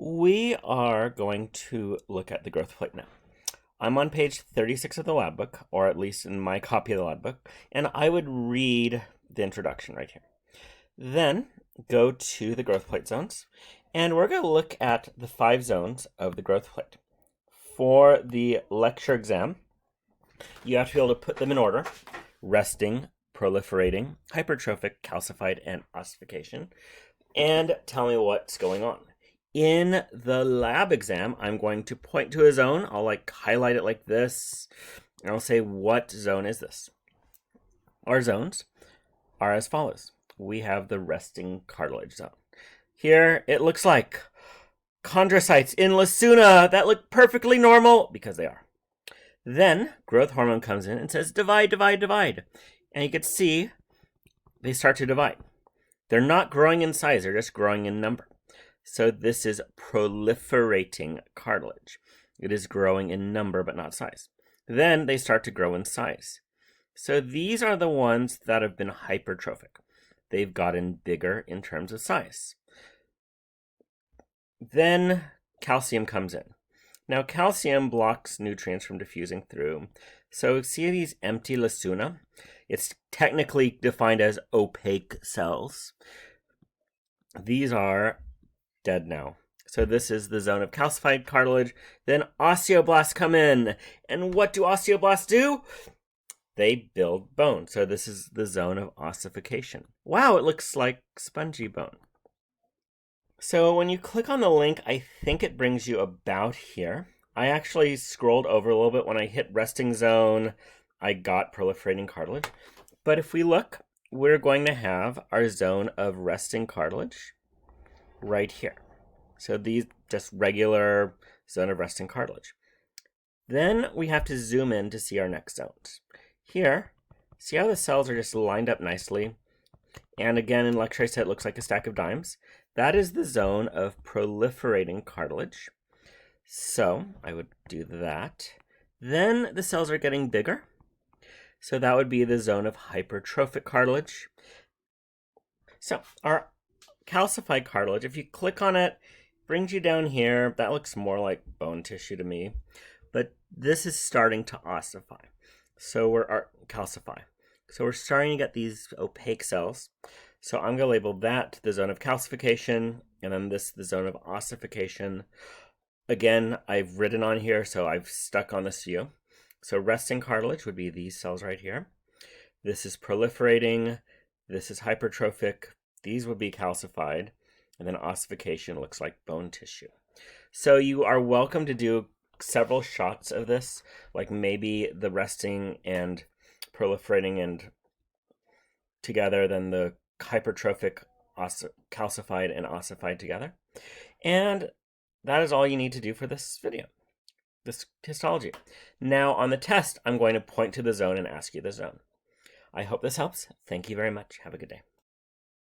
We are going to look at the growth plate now. I'm on page 36 of the lab book, or at least in my copy of the lab book, and I would read the introduction right here. Then go to the growth plate zones, and we're going to look at the 5 zones of the growth plate. For the lecture exam, you have to be able to put them in order: resting, proliferating, hypertrophic, calcified, and ossification, and tell me what's going on. In the lab exam, I'm going to point to a zone. I'll highlight it like this, and I'll say, what zone is this? Our zones are as follows. We have the resting cartilage zone. Here, it looks like chondrocytes in Lacuna that look perfectly normal, because they are. Then, growth hormone comes in and says, divide, divide, divide. And you can see they start to divide. They're not growing in size, they're just growing in number. So this is proliferating cartilage. It is growing in number but not size. Then they start to grow in size. So these are the ones that have been hypertrophic. They've gotten bigger in terms of size. Then calcium comes in. Now calcium blocks nutrients from diffusing through. So see these empty lacuna? It's technically defined as opaque cells. These are dead now. So this is the zone of calcified cartilage. Then osteoblasts come in. And what do osteoblasts do? They build bone. So this is the zone of ossification. Wow, it looks like spongy bone. So when you click on the link, I think it brings you about here. I actually scrolled over a little bit. When I hit resting zone, I got proliferating cartilage. But if we look, we're going to have our zone of resting cartilage right here. So these just regular zone of resting cartilage. Then we have to zoom in to see our next zones. Here, see how the cells are just lined up nicely? And again, in lecture I said it looks like a stack of dimes. That is the zone of proliferating cartilage. So I would do that. Then the cells are getting bigger. So that would be the zone of hypertrophic cartilage. So our calcified cartilage, if you click on it, brings you down here. That looks more like bone tissue to me. But this is starting to ossify. So we're calcify. So we're starting to get these opaque cells. So I'm going to label that the zone of calcification, and then this the zone of ossification. Again, I've written on here, so I've stuck on this view. So resting cartilage would be these cells right here. This is proliferating. This is hypertrophic. These would be calcified. And then ossification looks like bone tissue. So you are welcome to do several shots of this, like maybe the resting and proliferating and together, then the hypertrophic, calcified, and ossified together. And that is all you need to do for this video, this histology. Now on the test, I'm going to point to the zone and ask you the zone. I hope this helps. Thank you very much. Have a good day.